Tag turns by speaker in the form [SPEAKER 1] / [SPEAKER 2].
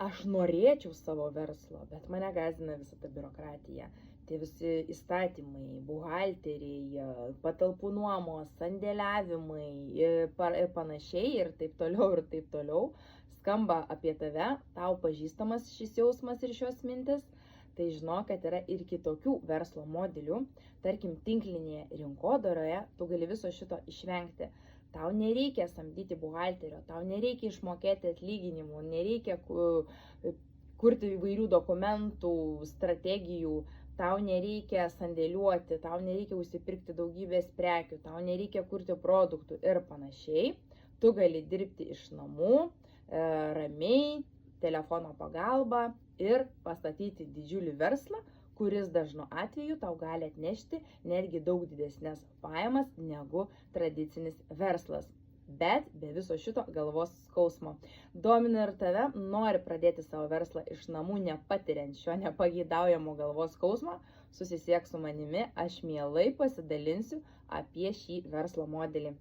[SPEAKER 1] aš norėčiau savo verslo, bet mane gąsdina visa ta biurokratija. Tie visi įstatymai, buhalteriai, patalpų nuomos, sandėliavimai ir panašiai ir taip toliau. Skamba apie tave, tau pažįstamas šis jausmas ir šios mintis, tai žinok, kad yra ir kitokių verslo modelių. Tarkim, tinklinėje rinkodaroje tu gali viso šito išvengti. Tau nereikia samdyti buhalterio, tau nereikia išmokėti atlyginimų, nereikia kurti įvairių dokumentų, strategijų, tau nereikia sandėliuoti, tau nereikia užsipirkti daugybės prekių, tau nereikia kurti produktų ir panašiai. Tu gali dirbti iš namų, ramiai, telefono pagalba ir pastatyti didžiulį verslą, kuris dažnu atveju tau gali atnešti netgi daug didesnės pajamas negu tradicinis verslas. Bet be viso šito galvos skausmo. Domina ir tave, nori pradėti savo verslą iš namų, nepatiriant šio nepageidaujamo galvos skausmo, susisiek su manimi, aš mielai pasidalinsiu apie šį verslo modelį.